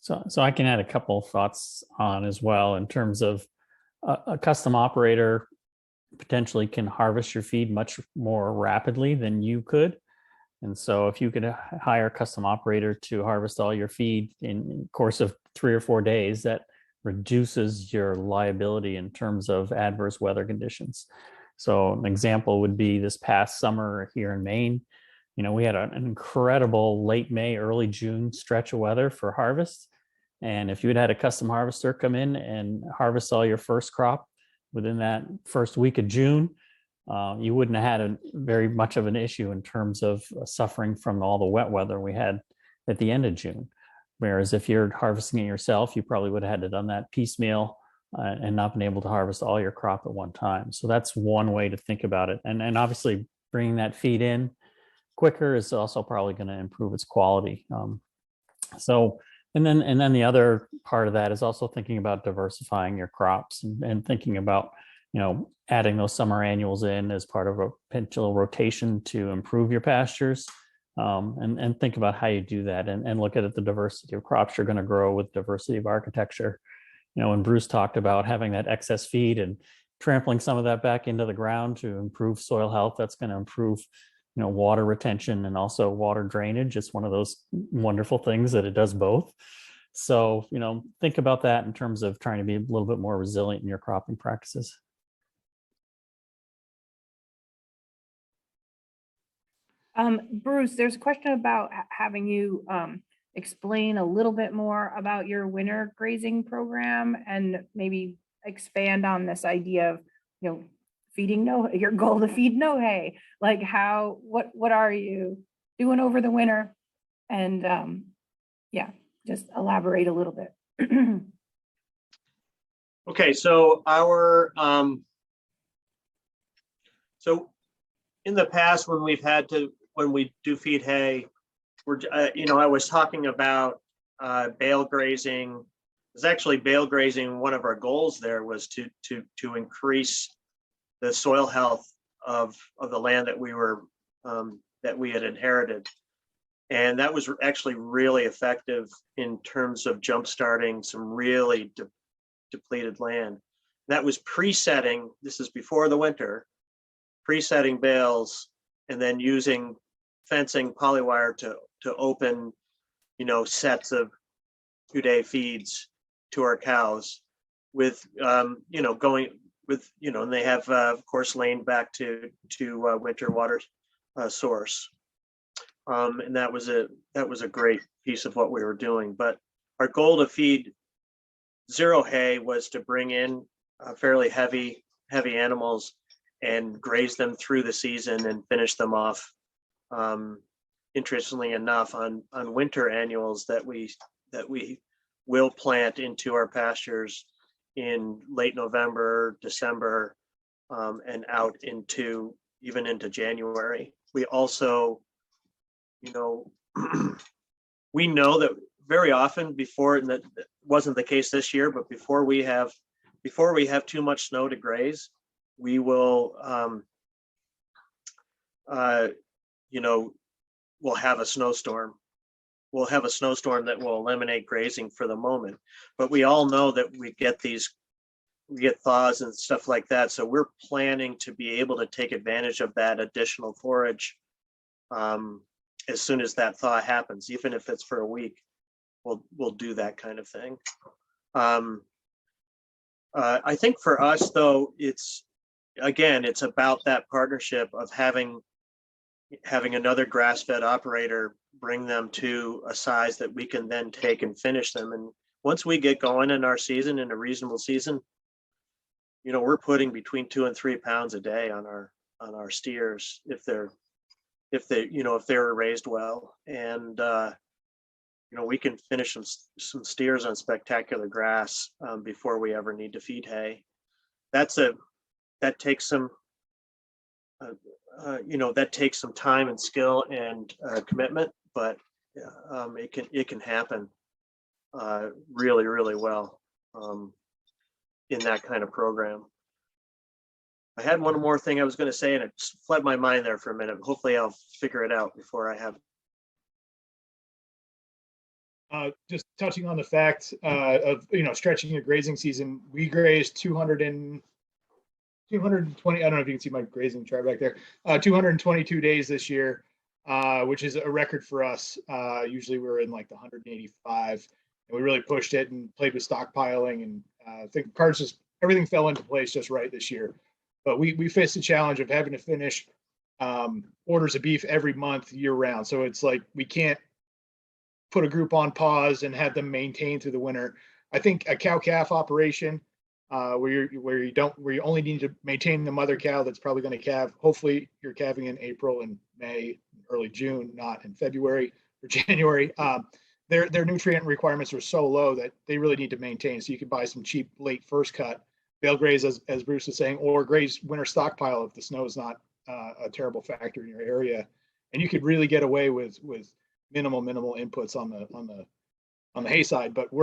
So I can add a couple of thoughts on as well in terms of a custom operator potentially can harvest your feed much more rapidly than you could. And so if you could hire a custom operator to harvest all your feed in the course of 3 or 4 days, that reduces your liability in terms of adverse weather conditions. So an example would be this past summer here in Maine. We had an incredible late May, early June stretch of weather for harvest. And if you had a custom harvester come in and harvest all your first crop within that first week of June, you wouldn't have had very much of an issue in terms of suffering from all the wet weather we had at the end of June. Whereas if you're harvesting it yourself, you probably would have had to done that piecemeal and not been able to harvest all your crop at one time. So that's one way to think about it. And obviously bringing that feed in quicker is also probably going to improve its quality. And then the other part of that is also thinking about diversifying your crops and thinking about, adding those summer annuals in as part of a potential rotation to improve your pastures, and think about how you do that and look at the diversity of crops you're going to grow with diversity of architecture. When Bruce talked about having that excess feed and trampling some of that back into the ground to improve soil health, that's going to improve water retention and also water drainage. It's one of those wonderful things that it does both. So, think about that in terms of trying to be a little bit more resilient in your cropping practices. Bruce, there's a question about having you explain a little bit more about your winter grazing program and maybe expand on this idea of, feeding your goal to feed no hay? Like what are you doing over the winter? And yeah, just elaborate a little bit. Okay, so so in the past when we do feed hay, I was talking about bale grazing. It's actually bale grazing. One of our goals there was to increase the soil health of the land that we had inherited. And that was actually really effective in terms of jumpstarting some really depleted land. That was pre-setting, this is before the winter, pre-setting bales and then using fencing polywire to open, sets of 2-day feeds to our cows with, going with, and they have, of course, lane back to winter water source. And that was a great piece of what we were doing. But our goal to feed zero hay was to bring in fairly heavy animals and graze them through the season and finish them off. Interestingly enough, on winter annuals that we will plant into our pastures in late November, December, and out even into January. We also, we know that very often before, and that wasn't the case this year, but before we have too much snow to graze, we will, we'll have a snowstorm. We'll have a snowstorm that will eliminate grazing for the moment. But we all know that we get thaws and stuff like that. So we're planning to be able to take advantage of that additional forage as soon as that thaw happens, even if it's for a week. We'll do that kind of thing. I think for us, though, it's about that partnership of having another grass-fed operator bring them to a size that we can then take and finish them. And once we get going in our season, in a reasonable season, we're putting between 2 and 3 pounds a day on our steers if they're raised well. And we can finish some steers on spectacular grass before we ever need to feed hay. That takes some time and skill and commitment, but it can happen really, really well in that kind of program. I had one more thing I was going to say, and it fled my mind there for a minute. Hopefully I'll figure it out before I have. Just touching on the fact of stretching your grazing season, we grazed 220. I don't know if you can see my grazing chart back there. 222 days this year, which is a record for us. Usually we're in like the 185, and we really pushed it and played with stockpiling. And I think everything fell into place just right this year. But we faced the challenge of having to finish orders of beef every month year round. So it's like we can't put a group on pause and have them maintain through the winter. I think a cow-calf operation where you only need to maintain the mother cow that's probably going to calve. Hopefully you're calving in April and May, early June, not in February or January. Their nutrient requirements are so low that they really need to maintain. So you can buy some cheap late first cut, bale graze as Bruce was saying, or graze winter stockpile if the snow is not a terrible factor in your area, and you could really get away with minimal inputs on the hay side. But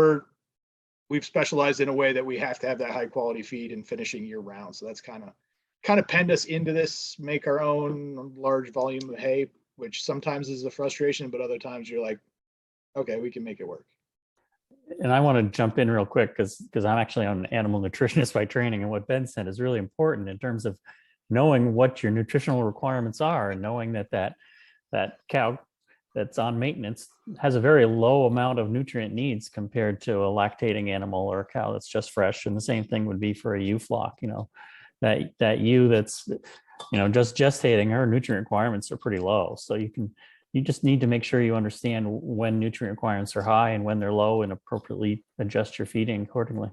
we've specialized in a way that we have to have that high quality feed and finishing year round. So that's kind of penned us into this, make our own large volume of hay, which sometimes is a frustration, but other times you're like, okay, we can make it work. And I want to jump in real quick because I'm actually an animal nutritionist by training, and what Ben said is really important in terms of knowing what your nutritional requirements are and knowing that cow that's on maintenance has a very low amount of nutrient needs compared to a lactating animal or a cow that's just fresh. And the same thing would be for a ewe flock. That ewe that's just gestating, her nutrient requirements are pretty low. So you can you just need to make sure you understand when nutrient requirements are high and when they're low, and appropriately adjust your feeding accordingly.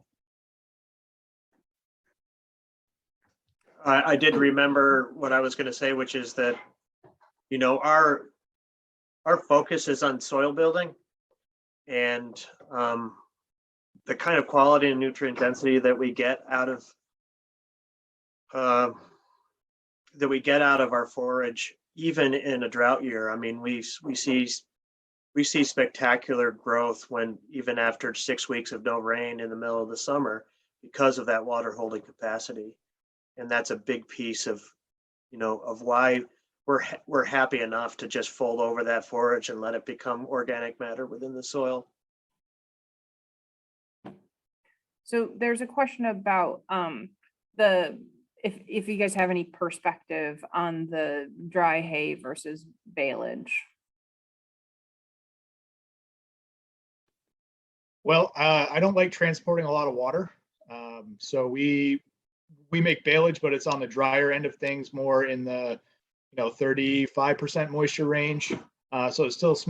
I did remember what I was going to say, which is that, you know, our focus is on soil building, and the kind of quality and nutrient density that we get out of our forage, even in a drought year. I mean, we see spectacular growth when, even after 6 weeks of no rain in the middle of the summer, because of that water holding capacity. And that's a big piece of, you know, of why we're happy enough to just fold over that forage and let it become organic matter within the soil. So there's a question about if you guys have any perspective on the dry hay versus baleage. Well, I don't like transporting a lot of water. So we make baleage, but it's on the drier end of things, more in the 35% moisture range. So it smells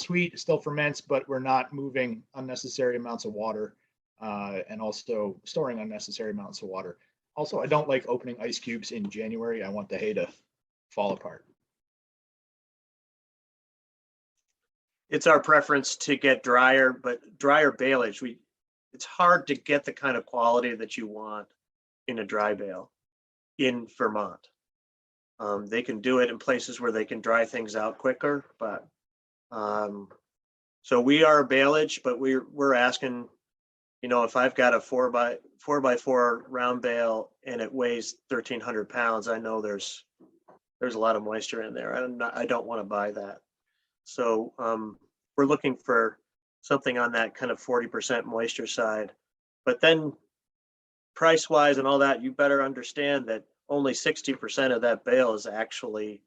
sweet, it still ferments, but we're not moving unnecessary amounts of water, and also storing unnecessary amounts of water. Also, I don't like opening ice cubes in January. I want the hay to fall apart. It's our preference to get drier, but drier baleage, it's hard to get the kind of quality that you want in a dry bale in Vermont. They can do it in places where they can dry things out quicker, but so we are baleage, but we're asking, you know, if I've got a 4x4 round bale and it weighs 1,300 pounds, I know there's a lot of moisture in there. I don't want to buy that. So we're looking for something on that kind of 40% moisture side. But then price wise and all that, you better understand that only 60% of that bale is actually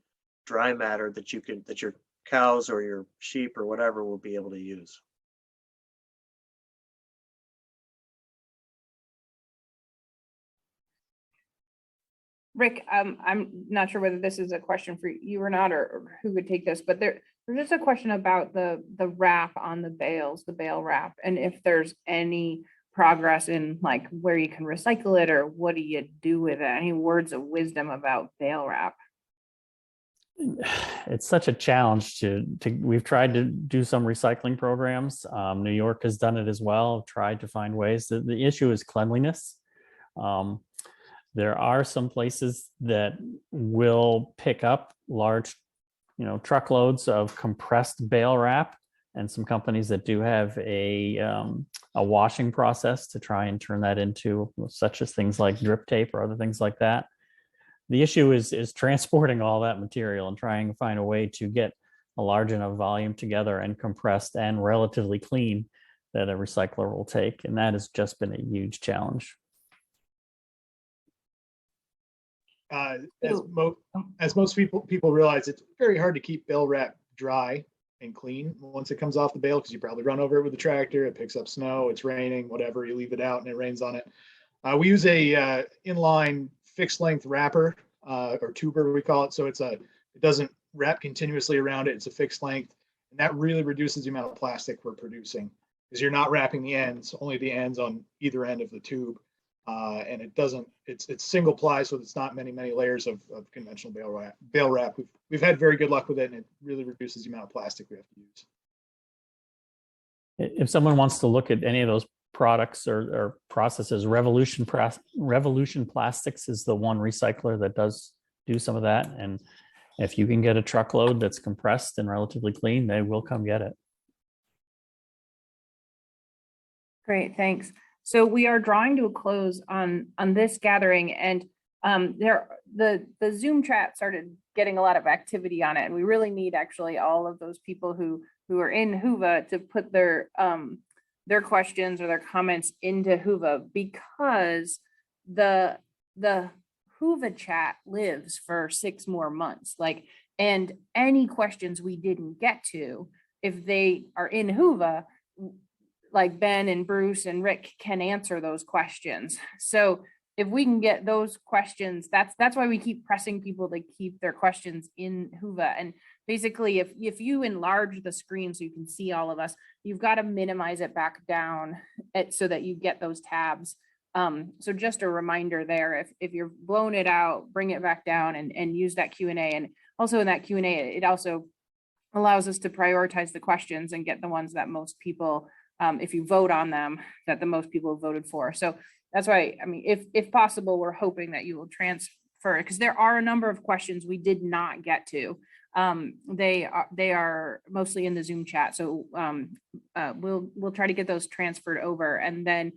dry matter that your cows or your sheep or whatever will be able to use. Rick, I'm not sure whether this is a question for you or not, or who would take this, but there's just a question about the wrap on the bales, the bale wrap, and if there's any progress in like where you can recycle it, or what do you do with it? Any words of wisdom about bale wrap? It's such a challenge we've tried to do some recycling programs. New York has done it as well, tried to find ways. The issue is cleanliness. There are some places that will pick up large, truckloads of compressed bale wrap, and some companies that do have a washing process to try and turn that into such as things like drip tape or other things like that. The issue is transporting all that material and trying to find a way to get a large enough volume together and compressed and relatively clean that a recycler will take. And that has just been a huge challenge. As most people realize, it's very hard to keep bale wrap dry and clean once it comes off the bale, because you probably run over it with a tractor, it picks up snow, it's raining, whatever, you leave it out and it rains on it. We use a inline fixed length wrapper, or tuber we call it. So it doesn't wrap continuously around it, it's a fixed length, and that really reduces the amount of plastic we're producing, because you're not wrapping the ends, only the ends on either end of the tube. And it's single ply, so it's not many layers of conventional bale wrap. We've had very good luck with it, and it really reduces the amount of plastic we have to use. If someone wants to look at any of those products or processes, Revolution Plastics is the one recycler that does do some of that. And if you can get a truckload that's compressed and relatively clean, they will come get it. Great, thanks. So we are drawing to a close on this gathering, and the Zoom chat started getting a lot of activity on it, and we really need actually all of those people who are in Whova to put their questions or their comments into Whova, because the Whova chat lives for 6 more months. And any questions we didn't get to, if they are in Whova, like Ben and Bruce and Rick can answer those questions. So if we can get those questions, that's why we keep pressing people to keep their questions in Whova. And basically, if you enlarge the screen so you can see all of us, you've got to minimize it back down so that you get those tabs. So just a reminder there, if you're blowing it out, bring it back down and use that Q&A. And also in that Q&A, it also allows us to prioritize the questions and get the ones that most people, if you vote on them, that the most people voted for. So that's why, I mean, if possible, we're hoping that you will transfer, because there are a number of questions we did not get to. They are mostly in the Zoom chat. So we'll try to get those transferred over. And then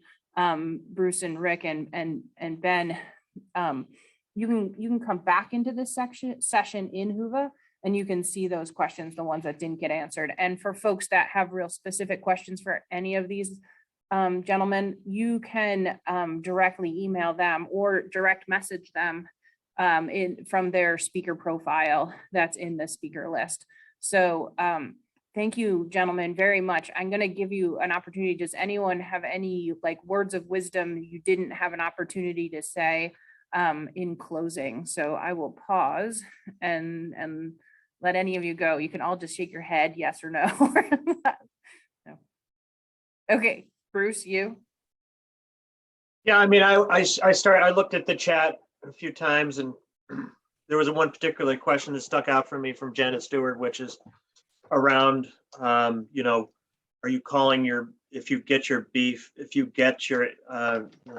Bruce and Rick and Ben, you can come back into this session in Whova, and you can see those questions, the ones that didn't get answered. And for folks that have real specific questions for any of these gentlemen, you can directly email them or direct message them from their speaker profile that's in the speaker list. So thank you, gentlemen, very much. I'm going to give you an opportunity. Does anyone have any like words of wisdom you didn't have an opportunity to say in closing? So I will pause and let any of you go. You can all just shake your head, yes or no. No. Okay, Bruce, you? Yeah, I mean, I looked at the chat a few times, and there was one particular question that stuck out for me from Janet Stewart, which is around, you know, are you calling if you get your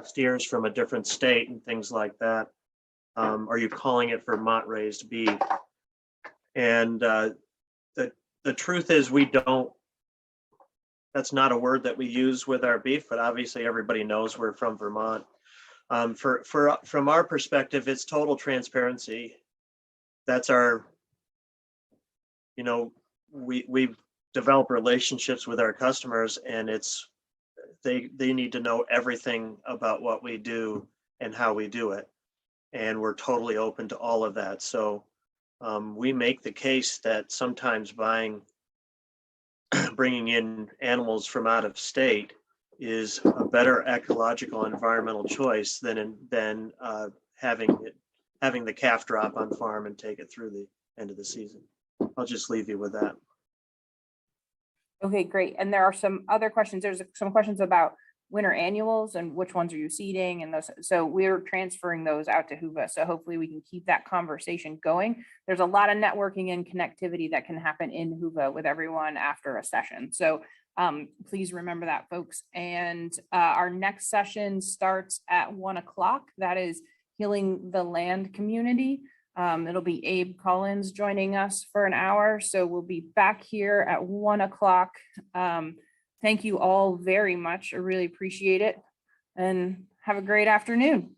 steers from a different state and things like that, are you calling it Vermont raised beef? And the truth is we don't, that's not a word that we use with our beef, but obviously everybody knows we're from Vermont. From our perspective, it's total transparency. That's our, you know, we've developed relationships with our customers, and they need to know everything about what we do and how we do it. And we're totally open to all of that. So we make the case that sometimes bringing in animals from out of state is a better ecological environmental choice than having the calf drop on farm and take it through the end of the season. I'll just leave you with that. Okay, great. And there are some other questions. There's some questions about winter annuals and which ones are you seeding and those. So we're transferring those out to Whova. So hopefully we can keep that conversation going. There's a lot of networking and connectivity that can happen in Whova with everyone after a session. So please remember that, folks. And our next session starts at 1 o'clock. That is Healing the Land Community. It'll be Abe Collins joining us for an hour. So we'll be back here at 1 o'clock. Thank you all very much. I really appreciate it, and have a great afternoon.